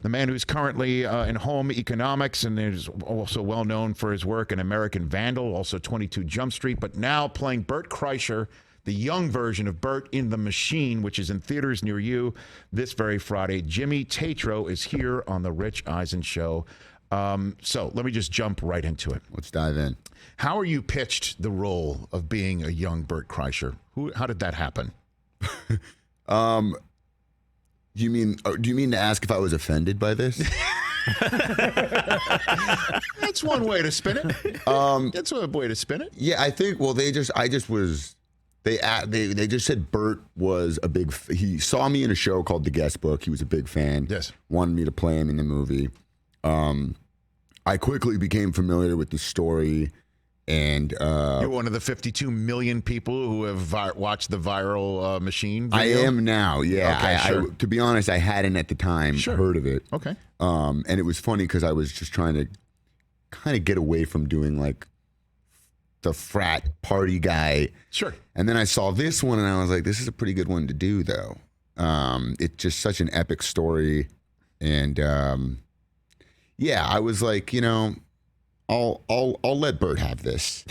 The man who's currently in home economics and is also well known for his work in American Vandal, also 22 Jump Street, but now playing Bert Kreischer, the young version of Bert in The Machine, which is in theaters near you this very Friday. Jimmy Tatro is here on The Rich Eisen Show. So let me just jump right into it. Let's dive in. How are you pitched the role of being a young Bert Kreischer? How did that happen? Do you mean to ask if I was offended by this? That's one way to spin it. That's one way to spin it. Yeah, I think. Well, they just said Bert was a big. He saw me in a show called The Guest Book. He was a big fan. Yes, wanted me to play him in the movie. I quickly became familiar with the story, and you're one of the 52 million people who have watched the viral Machine video? I am now. Yeah, okay, sure. to be honest, I hadn't at the time heard of it. Okay, and it was funny because I was just trying to kind of get away from doing like the frat party guy. Sure. And then I saw this one, and I was like, this is a pretty good one to do, though. It's just such an epic story, and yeah, I was like, I'll let Bert have this.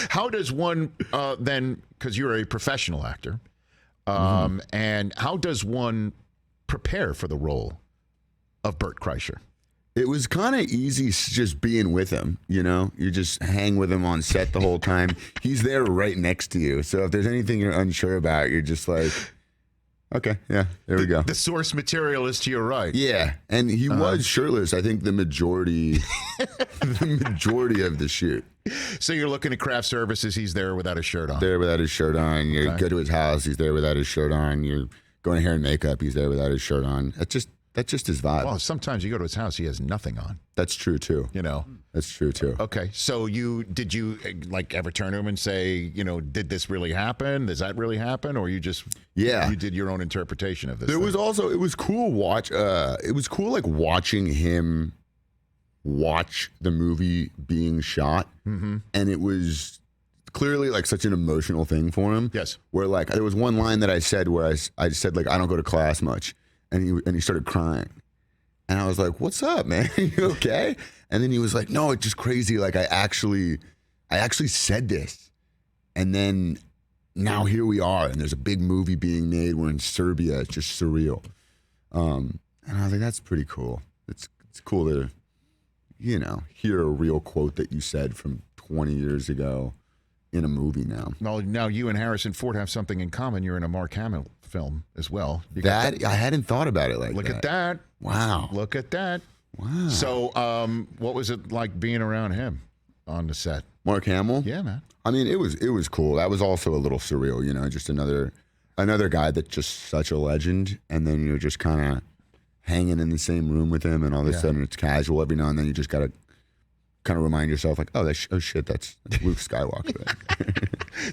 How does one then? Because you're a professional actor, and how does one prepare for the role of Bert Kreischer? It was kind of easy just being with him. You just hang with him on set the whole time. He's there right next to you, so if there's anything you're unsure about, you're just like, okay, yeah, there we go. The source material is to your right. Yeah, and he was shirtless. I think the majority of the shoot. So you're looking at craft services. He's there without his shirt on. There without his shirt on. You go to his house. He's there without his shirt on. You're going to hair and makeup. He's there without his shirt on. That's just his vibe. Well, sometimes you go to his house. He has nothing on. That's true too. That's true too. Okay, so did you like ever turn to him and say, did this really happen? Does that really happen? Or you just you did your own interpretation of this? It was cool watching him watch the movie being shot, and it was clearly like such an emotional thing for him. Yes, where like there was one line that I said where I said like I don't go to class much, and he started crying. And I was like, what's up, man? You okay? And then he was like, no, it's just crazy. Like I actually said this. And then now here we are, and there's a big movie being made. We're in Serbia. It's just surreal. And I was like, that's pretty cool. It's cool to, hear a real quote that you said from 20 years ago in a movie now. Well, now you and Harrison Ford have something in common. You're in a Mark Hamill film as well. I hadn't thought about it like that. Look at that. Wow. Look at that. Wow. So what was it like being around him on the set? Mark Hamill? Yeah, man. I mean, it was cool. That was also a little surreal, just another guy that's just such a legend, and then you're just kind of hanging in the same room with him, and all of a sudden it's casual. Every now and then you just got to kind of remind yourself, like, oh shit, that's Luke Skywalker.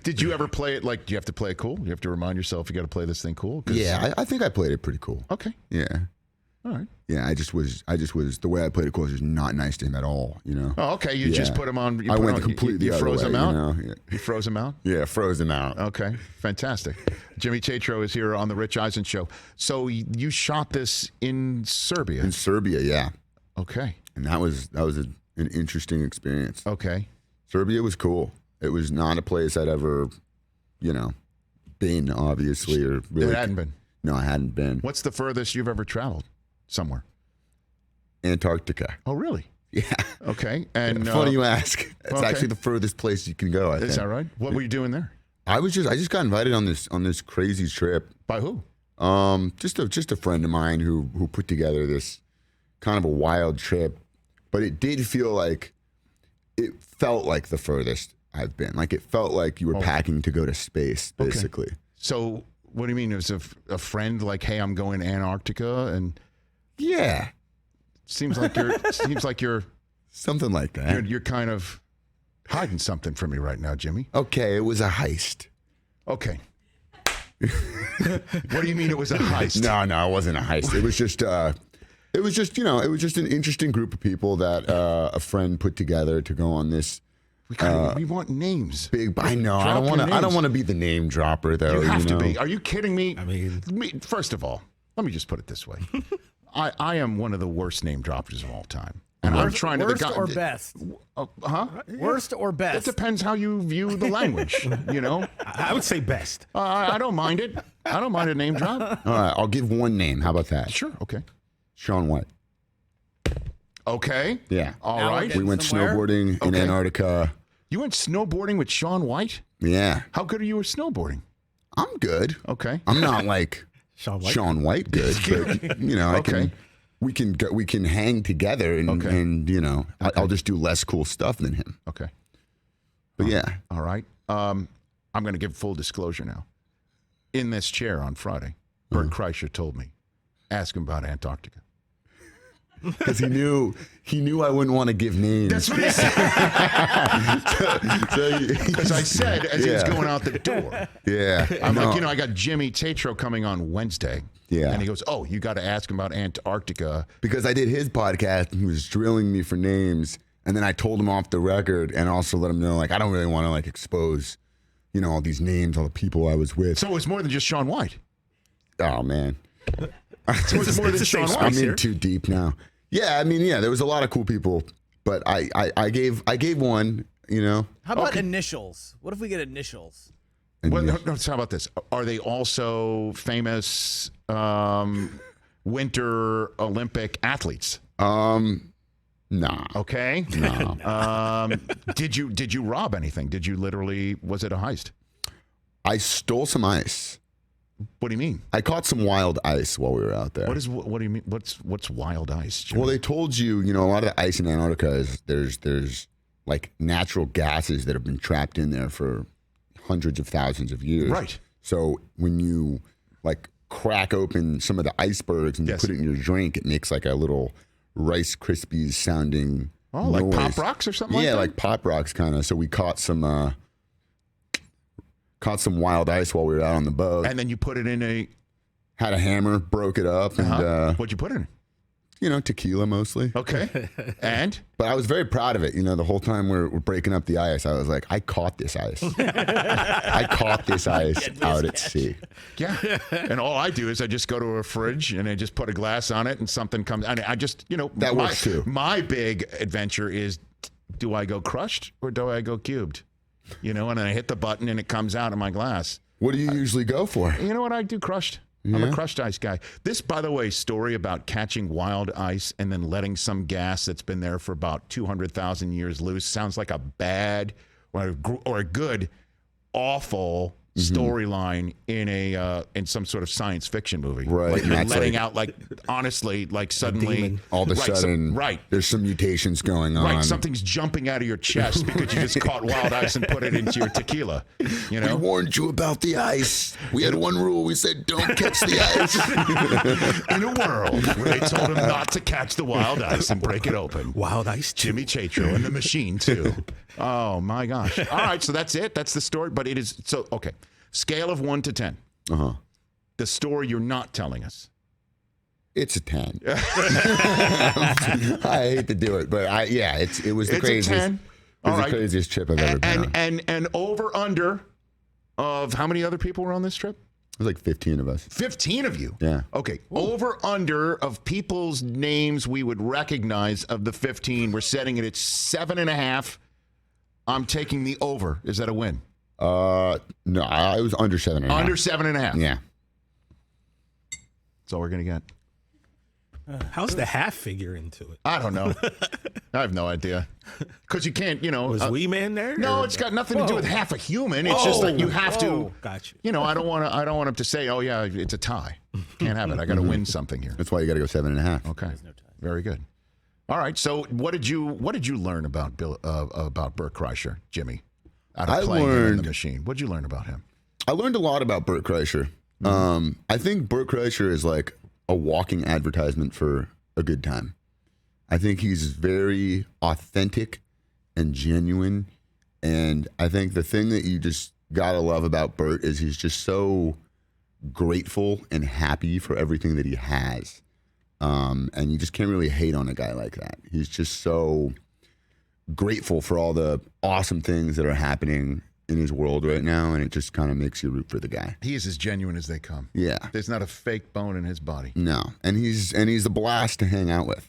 Did you ever play it like, do you have to play it cool? You have to remind yourself you got to play this thing cool? Yeah, I think I played it pretty cool. Okay. Yeah. All right. Yeah, I just was the way I played it cool was just not nice to him at all, Oh, okay. You just put him on. I went completely you the froze other him way, out? Yeah. You froze him out? Yeah, froze him out. Okay. Fantastic. Jimmy Tatro is here on The Rich Eisen Show. So you shot this in Serbia? In Serbia, yeah. Okay. And that was an interesting experience. Okay. Serbia was cool. It was not a place I'd ever, been, obviously, or really. It hadn't been? No, I hadn't been. What's the furthest you've ever traveled somewhere? Antarctica. Oh, really? Yeah. Okay. And funny you ask. It's actually the furthest place you can go, I think. Is that right? What were you doing there? I just got invited on this crazy trip. By who? Just a friend of mine who put together this kind of a wild trip, but it felt like the furthest I've been. Like it felt like you were packing to go to space, basically. Okay. So what do you mean? It was a friend like, hey, I'm going to Antarctica, and yeah, seems like you're something like that. You're kind of hiding something from me right now, Jimmy. Okay, it was a heist. Okay. What do you mean it was a heist? No, it wasn't a heist. It was just an interesting group of people that a friend put together to go on this. We want names. Big, I know. I don't want to be the name dropper, though. You have to be. Are you kidding me? I mean, first of all, let me just put it this way: I am one of the worst name droppers of all time. And I'm trying to... Worst or best? Worst or It best? depends how you view the language, you know? I would say best. I don't mind it. I don't mind a name drop. All right, I'll give one name. How about that? Sure, okay. Sean White. Okay. Yeah. All Now we're right. getting We went somewhere? snowboarding in Okay. Antarctica. You went snowboarding with Sean White? Yeah. How good are you at snowboarding? I'm good. Okay. I'm not like Sean White. Sean White good, but you know, Okay. we can hang together and Okay. and you know, I'll just do less cool stuff than him. Okay. But yeah. All right. I'm going to give full disclosure now. In this chair on Friday, Bert Kreischer told me, ask him about Antarctica. Because he knew I wouldn't want to give names. That's what he said. Because I said as he was Yeah. going out the door, Yeah. I'm No. like, you know, I got Jimmy Tatro coming on Wednesday. Yeah. And he goes, oh, you got to ask him about Antarctica. Because I did his podcast and he was drilling me for names, and then I told him off the record and also let him know like I don't really want to like expose, you know, all these names, all the people I was with. So it was more than just Sean White. Oh man. So it was more than it's a Sean safe White. I'm here. in too deep now. Yeah, I mean, yeah, there was a lot of cool people, but I gave one, you know. How about initials? What if we get initials? And Well, yeah. no, how about this? Are they also famous Winter Olympic athletes? Nah. Okay. Nah. Did you rob anything? Did you literally? Was it a heist? I stole some ice. What do you mean? I caught some wild ice while we were out there. What do you mean? What's wild ice? Jimmy? Well, they told you, you know, a lot of the ice in Antarctica is there's like natural gases that have been trapped in there for hundreds of thousands of years. Right. So when you like crack open some of the icebergs and you Yes. put it in your drink, it makes like a little Rice Krispies sounding Oh, like noise. Pop Rocks or something like Yeah, that? like Pop Rocks kind of. So we caught some wild ice while we were out on the boat. And then you put it in a. Had a hammer, broke it up, and What'd you put in it? you know, tequila mostly. Okay. And But I was very proud of it. You know, the whole time we're breaking up the ice, I was like, I caught this ice. I caught this ice out at sea. yeah. And all I do is I just go to a fridge and I just put a glass on it and something comes. And I just, you know, That works too. My big adventure is, do I go crushed or do I go cubed? You know, and then I hit the button and it comes out of my glass. What do you usually go for? You know what? I do crushed. I'm a crushed ice guy. This, by the way, story about catching wild ice and then letting some gas that's been there for about 200,000 years loose sounds like a bad or a good, awful storyline in some sort of science fiction movie. Right, Like and you're that's letting like- out, like, honestly, like suddenly. demon. All of a sudden, Right. there's some mutations going on. Right, something's jumping out of your chest because you just caught wild ice and put it into your tequila. You We know, warned you about the ice. We had one rule. We said, don't catch the ice. in a world where they told him not to catch the wild ice and break it open. Wild ice. Jimmy Tatro and the machine too. Oh my gosh! All right, so that's it. That's the story. But it is so okay. Scale of 1 to 10. Uh-huh. The story you're not telling us. It's a 10. I hate to do it, but it was the It's a craziest. 10. It All was the right. craziest trip I've ever been on. And over under of how many other people were on this trip? It was like 15 of us. 15 of you. Yeah. Okay. Over under of people's names we would recognize of the 15. We're setting it at 7.5. I'm taking the over. Is that a win? No, I was under 7.5. Under 7.5. Yeah. That's all we're gonna get. How's the half figure into it? I don't know. I have no idea. Because you can't, you know. Was Wee Man there? No, or- it's got nothing to do with Whoa. half a human. It's just that you have to. Whoa. Got you. You know, I don't want him to say, "Oh yeah, it's a tie." Can't have it. I got to win something here. That's why you got to go 7.5. Okay. Very good. All right. So, what did you learn about Bert Kreischer, Jimmy? Out of I playing him in the learned- machine. What did you learn about him? I learned a lot about Bert Kreischer. I think Bert Kreischer is like a walking advertisement for a good time. I think he's very authentic and genuine. And I think the thing that you just got to love about Bert is he's just so grateful and happy for everything that he has. And you just can't really hate on a guy like that. He's just so grateful for all the awesome things that are happening in his world right now, and it just kind of makes you root for the guy. He is as genuine as they come. Yeah. There's not a fake bone in his body. No, and he's a blast to hang out with.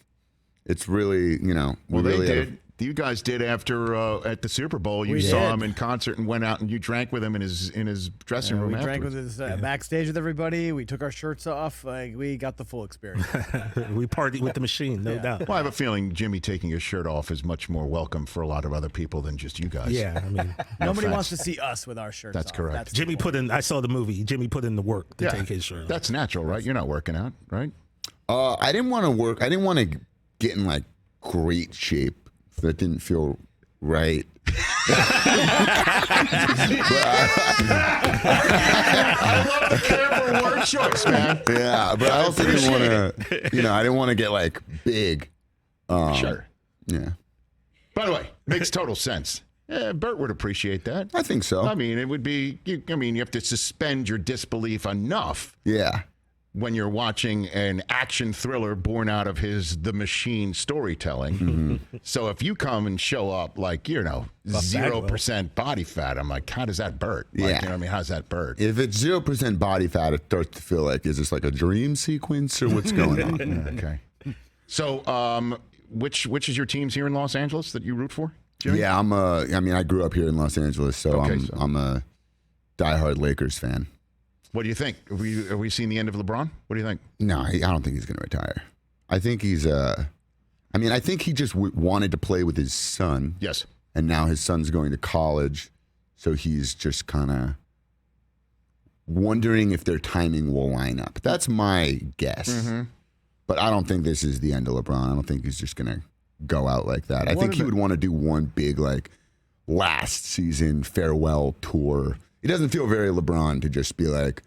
It's really, Well, really they did. You guys did after at the Super Bowl. You saw him in concert and went out and you drank with him in his dressing room. We afterwards. drank with his backstage with everybody. We took our shirts off. Like, we got the full experience. We partied with the machine, no doubt. Well, I have a feeling Jimmy taking his shirt off is much more welcome for a lot of other people than just you guys. Yeah, I mean, Nobody wants to see us with our shirts That's off. correct. That's Jimmy put in. I saw the movie. Jimmy put in the work to take his shirt off. That's natural, right? You're not working out, right? I didn't want to work. I didn't want to get in like great shape. That didn't feel right. I love the careful word choice, man. Yeah, but I also didn't want to. I didn't want to get like big. Sure. Yeah, By the way, makes total sense. Bert would appreciate that. I think so. I mean, it would be. You have to suspend your disbelief enough Yeah. when you're watching an action thriller born out of The Machine storytelling. So if you come and show up like, 0% body fat, I'm like, how does that Bert? Like, Yeah. You know what I mean? How's that Bert? If it's 0% body fat, it starts to feel like, is this like a dream sequence or what's going on? Okay. So which is your teams here in Los Angeles that you root for, Jimmy? Yeah, I grew up here in Los Angeles, so Okay, I'm a diehard Lakers fan. What do you think? Have we seen the end of LeBron? What do you think? No, I don't think he's going to retire. I think he's I think he just wanted to play with his son. Yes. And now his son's going to college, so he's just kind of wondering if their timing will line up. That's my guess. But I don't think this is the end of LeBron. I don't think he's just going to go out like that. I think he would want to do one big, like, last season farewell tour. It doesn't feel very LeBron to just be like,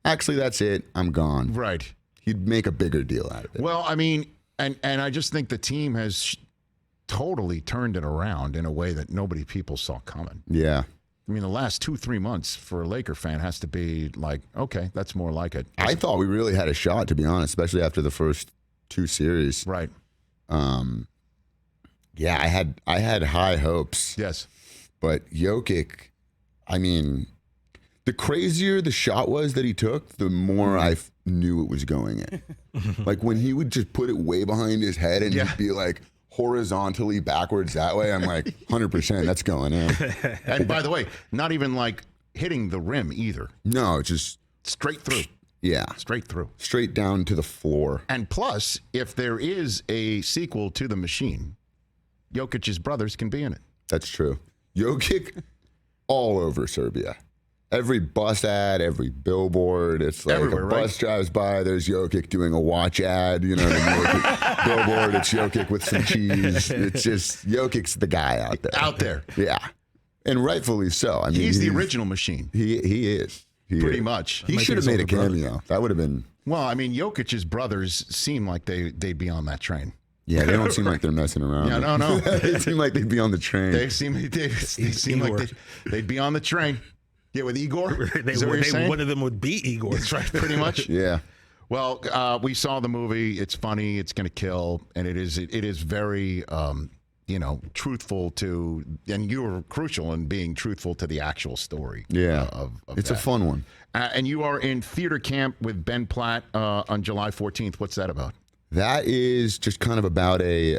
actually, that's it. I'm gone. Right. He'd make a bigger deal out of it. Well, I mean, and I just think the team has totally turned it around in a way that people saw coming. Yeah. I mean, the last 2-3 months for a Laker fan has to be like, okay, that's more like it. I thought we really had a shot, to be honest, especially after the first 2 series. Right. Yeah, I had high hopes. Yes. But Jokic, I mean, the crazier the shot was that he took, the more I knew it was going in. Like when he would just put it way behind his head and he'd be like horizontally backwards that way, I'm like, 100% that's going in. And by the way, not even like hitting the rim either. No, it's just straight through. Yeah. Straight through. Straight down to the floor. And plus, if there is a sequel to The Machine, Jokic's brothers can be in it. That's true. Jokic all over Serbia. Every bus ad, every billboard, it's like everywhere, a bus drives by, there's Jokic doing a watch ad, the Jokic billboard, it's Jokic with some cheese. It's just, Jokic's the guy out there. Out there. Yeah. And rightfully so. I mean, he's the original Machine. He is. Pretty much. He should have made a cameo. That would have been. Well, I mean, Jokic's brothers seem like they'd be on that train. Yeah, they don't seem like they're messing around. Yeah, no. They seem like they'd be on the train. They seem like they'd be on the train. Yeah, with Igor. One of them would be Igor. That's right, pretty much. Yeah. Well, we saw the movie. It's funny. It's going to kill, and it is very, truthful to, and you were crucial in being truthful to the actual story. Yeah, of it's that. a fun one. And you are in theater camp with Ben Platt on July 14th. What's that about? That is just kind of about a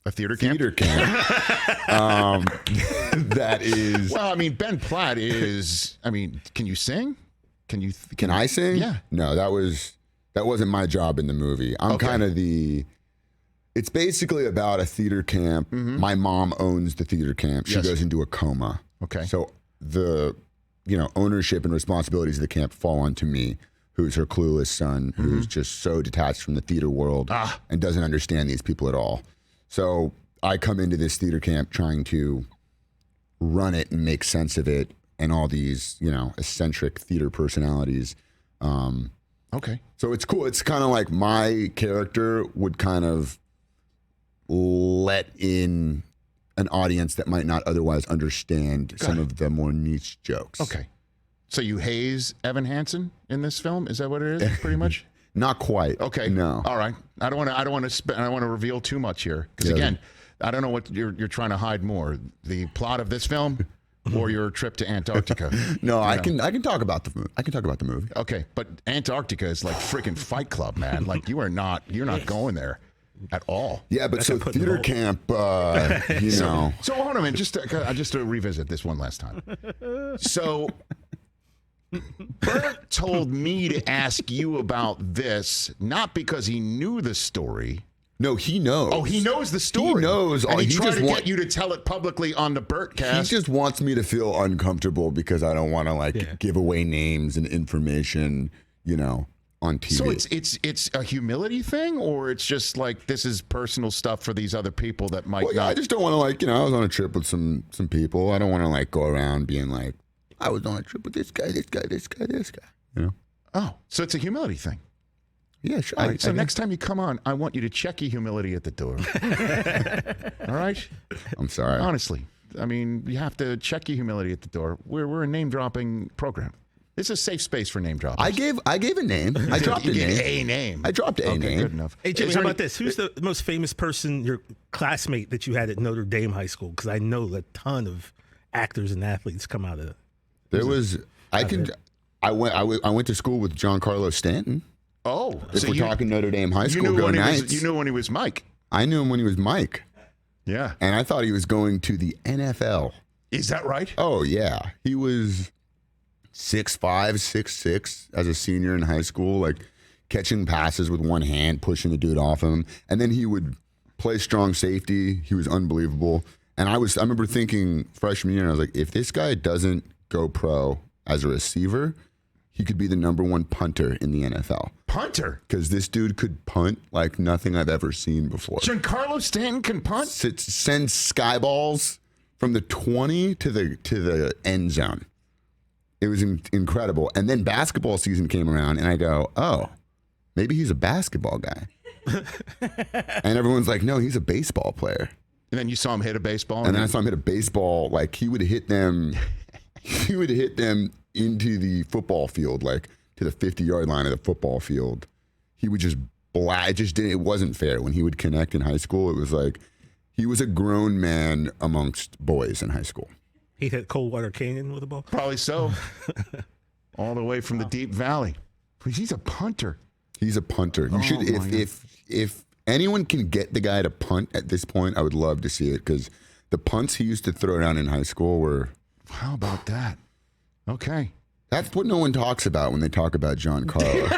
theater camp. That is. Well, I mean, Ben Platt is. I mean, can you sing? Can I sing? Yeah. No, that wasn't my job in the movie. I'm kind of the. It's basically about a theater camp. Mm-hmm. My mom owns the theater camp. She goes into a coma. Okay. So the ownership and responsibilities of the camp fall onto me, who's her clueless son, who's just so detached from the theater world and doesn't understand these people at all. So I come into this theater camp trying to run it and make sense of it, and all these, eccentric theater personalities. Okay. So it's cool. It's kind of like my character would kind of let in an audience that might not otherwise understand some of the more niche jokes. Okay. So you haze Evan Hansen in this film? Is that what it is? Pretty much. Not quite. Okay. No. All right. I don't want to reveal too much here because again, I don't know what you're trying to hide more, the plot of this film or your trip to Antarctica. No, I can talk about the movie. I can talk about the movie. Okay, but Antarctica is like freaking Fight Club, man. Like you're not going there at all. Yeah, but so theater camp, you know. So hold on a minute, just to revisit this one last time. So Bert told me to ask you about this, not because he knew the story. No, he knows. Oh, he knows the story. He knows. And he tried to get you to tell it publicly on the Bertcast. He just wants me to feel uncomfortable because I don't want to give away names and information, you know, on TV. So it's a humility thing, or it's just like this is personal stuff for these other people that might not. I just don't want to I was on a trip with some people. I don't want to go around being like, I was on a trip with this guy, you know. Oh, so it's a humility thing. Yeah, sure. All right, so next time you come on, I want you to check your humility at the door. All right? I'm sorry. Honestly. I mean, you have to check your humility at the door. We're a name-dropping program. It's a safe space for name dropping. I gave a name. I dropped a name. A name. I dropped a name. Good enough. Hey, Jimmy, how about this? Who's the most famous person, your classmate that you had at Notre Dame High School? Because I know a ton of actors and athletes come out of. There was. I went to school with Giancarlo Stanton. Oh, if we're talking Notre Dame High School, go Knights. You knew when he was Mike. I knew him when he was Mike. Yeah. And I thought he was going to the NFL. Is that right? Oh, yeah. He was 6'5", 6'6" as a senior in high school, like catching passes with one hand, pushing the dude off him. And then he would play strong safety. He was unbelievable. And I remember thinking freshman year, I was like, if this guy doesn't go pro as a receiver, he could be the #1 punter in the NFL. Punter? Because this dude could punt like nothing I've ever seen before. Giancarlo Stanton can punt? Send sky balls from the 20 to the end zone. It was incredible. And then basketball season came around, and I go, oh, maybe he's a basketball guy. And everyone's like, no, he's a baseball player. And then you saw him hit a baseball? And then I saw him hit a baseball. Like, he would hit them into the football field, like to the 50-yard line of the football field. He would just it wasn't fair. When he would connect in high school, it was like he was a grown man amongst boys in high school. He hit Coldwater Canyon with a ball? Probably so. All the way from the Deep Valley. He's a punter. He's a punter. You should, if anyone can get the guy to punt at this point, I would love to see it, because the punts he used to throw down in high school were. How about that? Okay. That's what no one talks about when they talk about Giancarlo.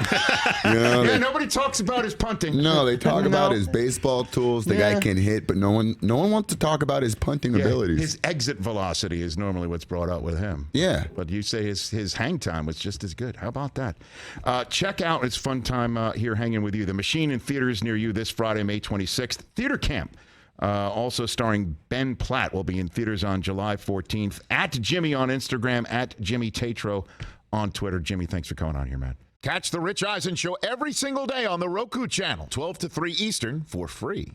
You know, nobody talks about his punting. No, they talk about his baseball tools. The guy can hit, but no one wants to talk about his punting abilities. His exit velocity is normally what's brought up with him. Yeah. But you say his hang time was just as good. How about that? Check out, it's fun time here hanging with you. The Machine in theaters near you this Friday, May 26th. Theater Camp. Also starring Ben Platt, will be in theaters on July 14th. At Jimmy on Instagram, at Jimmy Tatro on Twitter. Jimmy, thanks for coming on here, man. Catch the Rich Eisen Show every single day on the Roku channel, 12 to 3 Eastern, for free.